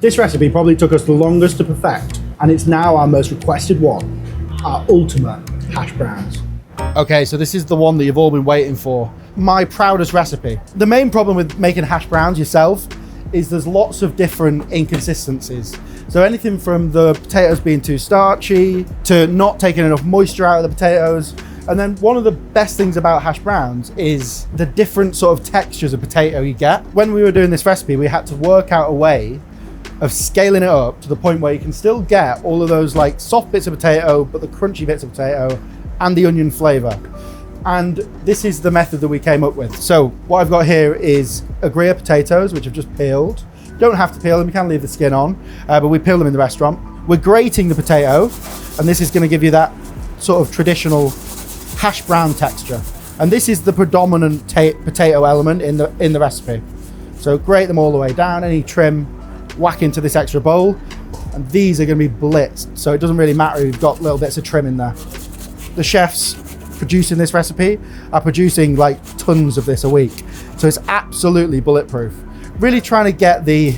This recipe probably took us the longest to perfect, and it's now our most requested one, our ultimate hash browns. Okay, so this is the one that you've all been waiting for. My proudest recipe. The main problem with making hash browns yourself is there's lots of different inconsistencies. So anything from the potatoes being too starchy, to not taking enough moisture out of the potatoes. And then one of the best things about hash browns is the different sort of textures of potato you get. When we were doing this recipe, we had to work out a way of scaling it up to the point where you can still get all of those like soft bits of potato, but the crunchy bits of potato and the onion flavor. And this is the method that we came up with. So what I've got here is a grate of potatoes, which I've just peeled. You don't have to peel them, you can leave the skin on, but we peel them in the restaurant. We're grating the potato, and this is gonna give you that sort of traditional hash brown texture. And this is the predominant potato element in the recipe. So grate them all the way down, any trim, whack into this extra bowl, and these are gonna be blitzed. So it doesn't really matter if you've got little bits of trim in there. The chefs producing this recipe are producing like tons of this a week. So it's absolutely bulletproof. Really trying to get the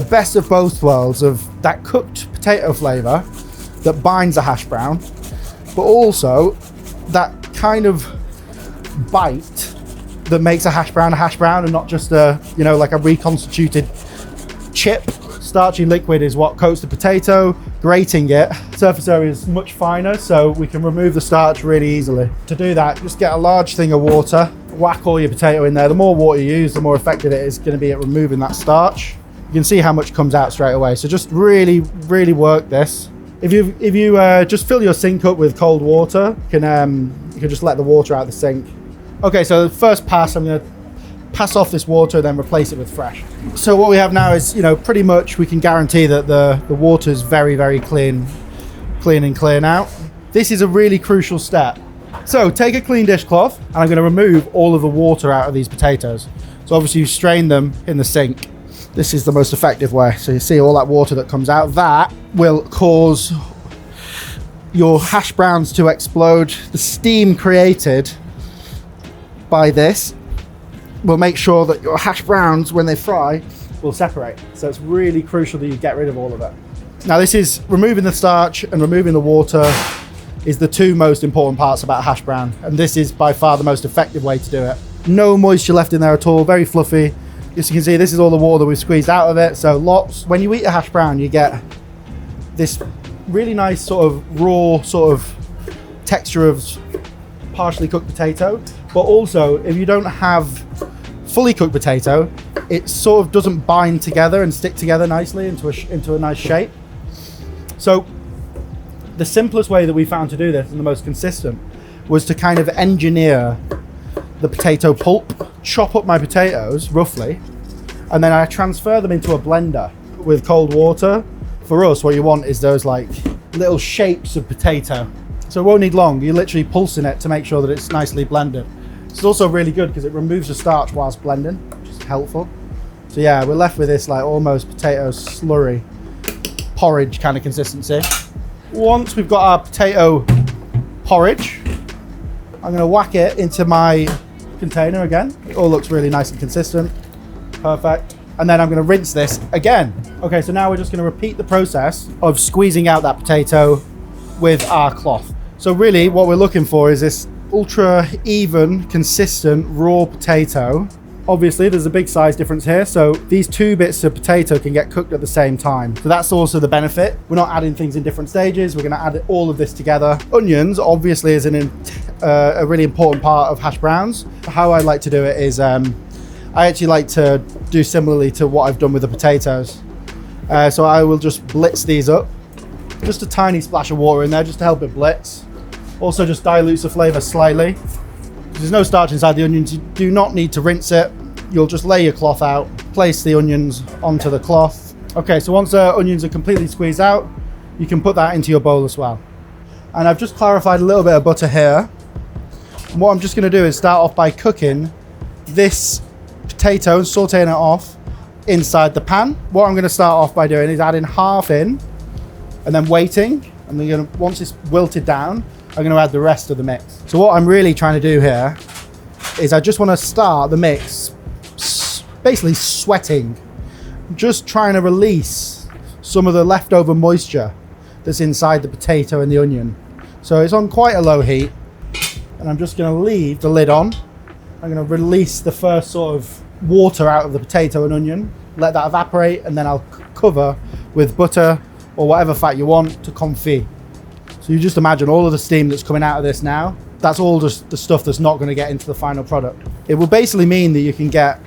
best of both worlds of that cooked potato flavor that binds a hash brown, but also that kind of bite that makes a hash brown and not just a, you know, like a reconstituted chip. Starchy liquid is what coats the potato. Grating it, surface area is much finer, so we can remove the starch really easily. To do that, just get a large thing of water, whack all your potato in there. The more water you use, the more effective it is going to be at removing that starch. You can see how much comes out straight away. So just really, really work this. If you just fill your sink up with cold water, you can just let the water out of the sink. Okay, so the first pass, I'm going to pass off this water, then replace it with fresh. So what we have now is, you know, pretty much we can guarantee that the water is very, very clean and clear now. This is a really crucial step. So take a clean dishcloth, and I'm going to remove all of the water out of these potatoes. So obviously you strain them in the sink. This is the most effective way. So you see all that water that comes out. That will cause your hash browns to explode. The steam created by this will make sure that your hash browns, when they fry, will separate. So it's really crucial that you get rid of all of it. Now this is removing the starch and removing the water is the two most important parts about a hash brown. And this is by far the most effective way to do it. No moisture left in there at all, very fluffy. As you can see, this is all the water we've squeezed out of it. So lots, when you eat a hash brown, you get this really nice sort of raw sort of texture of partially cooked potato. But also, if you don't have fully cooked potato, it sort of doesn't bind together and stick together nicely into a nice shape. So the simplest way that we found to do this, and the most consistent, was to kind of engineer the potato pulp, chop up my potatoes roughly, and then I transfer them into a blender with cold water. For us, what you want is those like little shapes of potato. So it won't need long, you're literally pulsing it to make sure that it's nicely blended. It's also really good because it removes the starch whilst blending, which is helpful. So yeah, we're left with this like almost potato slurry, porridge kind of consistency. Once we've got our potato porridge, I'm gonna whack it into my container again. It all looks really nice and consistent, perfect. And then I'm gonna rinse this again. Okay, so now we're just gonna repeat the process of squeezing out that potato with our cloth. So really what we're looking for is this ultra even, consistent, raw potato. Obviously there's a big size difference here, so these two bits of potato can get cooked at the same time. So that's also the benefit. We're not adding things in different stages, we're gonna add all of this together. Onions obviously is a really important part of hash browns. How I like to do it is, I actually like to do similarly to what I've done with the potatoes. So I will just blitz these up. Just a tiny splash of water in there just to help it blitz. Also just dilutes the flavor slightly. There's no starch inside the onions, you do not need to rinse it. You'll just lay your cloth out, place the onions onto the cloth. Okay, so once the onions are completely squeezed out, you can put that into your bowl as well. And I've just clarified a little bit of butter here. And what I'm just gonna do is start off by cooking this potato and sauteing it off inside the pan. What I'm gonna start off by doing is adding half in and then waiting. And then once it's wilted down, I'm going to add the rest of the mix. So what I'm really trying to do here is I just want to start the mix basically sweating just trying to release some of the leftover moisture that's inside the potato and the onion. So it's on quite a low heat, and I'm just going to leave the lid on. I'm going to release the first sort of water out of the potato and onion, let that evaporate, and then I'll cover with butter or whatever fat you want to confit. So you just imagine all of the steam that's coming out of this now. That's all just the stuff that's not going to get into the final product. It will basically mean that you can get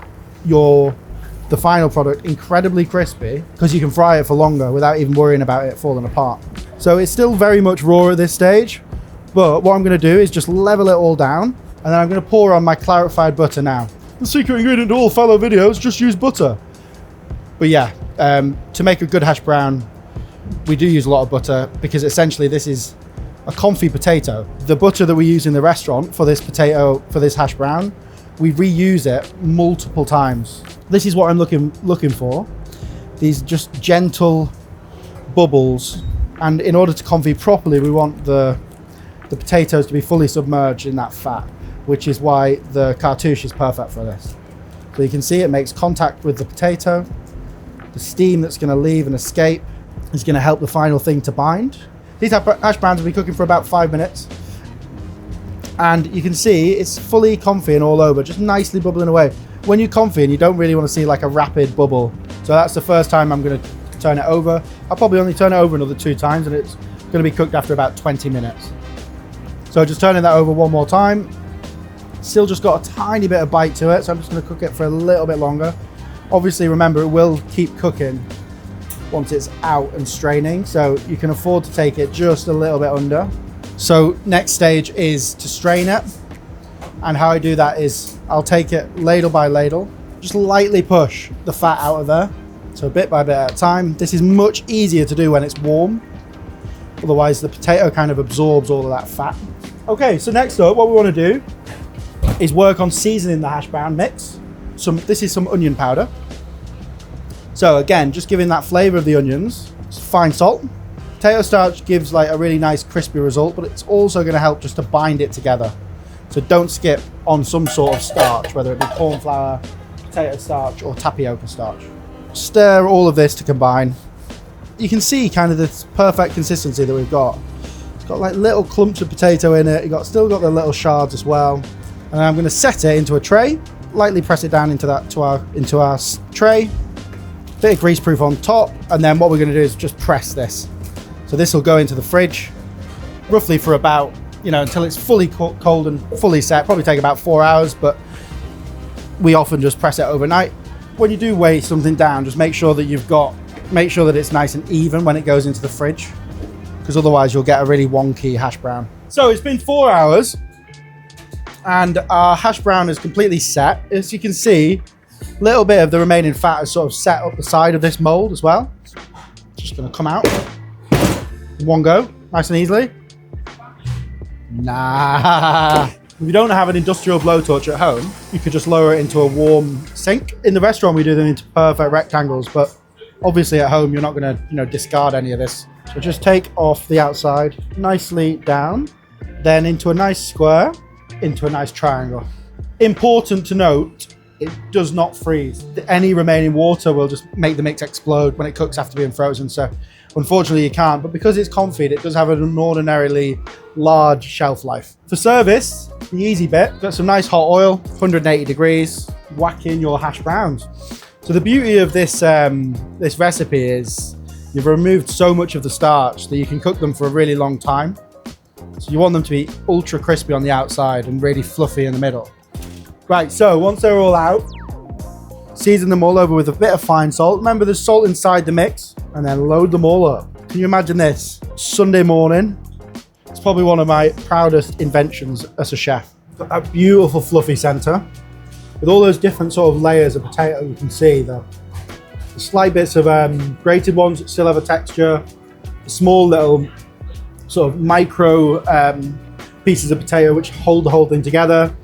the final product incredibly crispy because you can fry it for longer without even worrying about it falling apart. So it's still very much raw at this stage, but what I'm going to do is just level it all down, and then I'm going to pour on my clarified butter now. The secret ingredient to all Fallow videos, just use butter. But yeah, to make a good hash brown, we do use a lot of butter because essentially this is a confit potato. The butter that we use in the restaurant for this potato, for this hash brown, we reuse it multiple times. This is what I'm looking for. These just gentle bubbles. And in order to confit properly, we want the potatoes to be fully submerged in that fat, which is why the cartouche is perfect for this. So you can see it makes contact with the potato. The steam that's going to leave and escape is going to help the final thing to bind. These hash browns will be cooking for about 5 minutes. And you can see it's fully confit and all over, just nicely bubbling away. When you confit, you don't really want to see like a rapid bubble. So that's the first time I'm going to turn it over. I'll probably only turn it over another 2 times, and it's going to be cooked after about 20 minutes. So just turning that over one more time. Still just got a tiny bit of bite to it, so I'm just going to cook it for a little bit longer. Obviously, remember, it will keep cooking once it's out and straining, so you can afford to take it just a little bit under. So next stage is to strain it, and how I do that is I'll take it ladle by ladle, just lightly push the fat out of there, so bit by bit at a time. This is much easier to do when it's warm, otherwise the potato kind of absorbs all of that fat. Okay, so next up, what we want to do is work on seasoning the hash brown mix. This is some onion powder. So again, just giving that flavor of the onions, fine salt. Potato starch gives like a really nice crispy result, but it's also going to help just to bind it together. So don't skip on some sort of starch, whether it be corn flour, potato starch, or tapioca starch. Stir all of this to combine. You can see kind of this perfect consistency that we've got. It's got like little clumps of potato in it. Still got the little shards as well. And I'm going to set it into a tray, lightly press it down into our tray. Bit of grease proof on top, and then what we're going to do is just press this. So this will go into the fridge roughly for about, until it's fully cold and fully set. Probably take about 4 hours, but we often just press it overnight. When you do weigh something down, just make sure that it's nice and even when it goes into the fridge, because otherwise you'll get a really wonky hash brown. So it's been 4 hours and our hash brown is completely set. As you can see, a little bit of the remaining fat is sort of set up the side of this mold as well. Just going to come out in one go, nice and easily. Nah. If you don't have an industrial blowtorch at home, you could just lower it into a warm sink. In the restaurant, we do them into perfect rectangles, but obviously at home, you're not going to, discard any of this. So just take off the outside nicely down, then into a nice square, into a nice triangle. Important to note, it does not freeze. Any remaining water will just make the mix explode when it cooks after being frozen. So unfortunately you can't, but because it's confit, it does have an ordinarily large shelf life. For service, the easy bit, got some nice hot oil, 180 degrees, whack in your hash browns. So the beauty of this this recipe is you've removed so much of the starch that you can cook them for a really long time. So you want them to be ultra crispy on the outside and really fluffy in the middle. Right, so once they're all out, season them all over with a bit of fine salt. Remember, there's salt inside the mix, and then load them all up. Can you imagine this? Sunday morning. It's probably one of my proudest inventions as a chef. Got that beautiful fluffy center with all those different sort of layers of potato. You can see the slight bits of grated ones that still have a texture, the small little sort of micro pieces of potato which hold the whole thing together,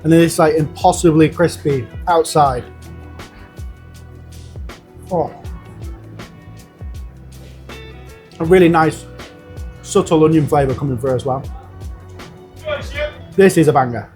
and then it's like impossibly crispy outside. Oh, a really nice subtle onion flavor coming through as well. This is a banger.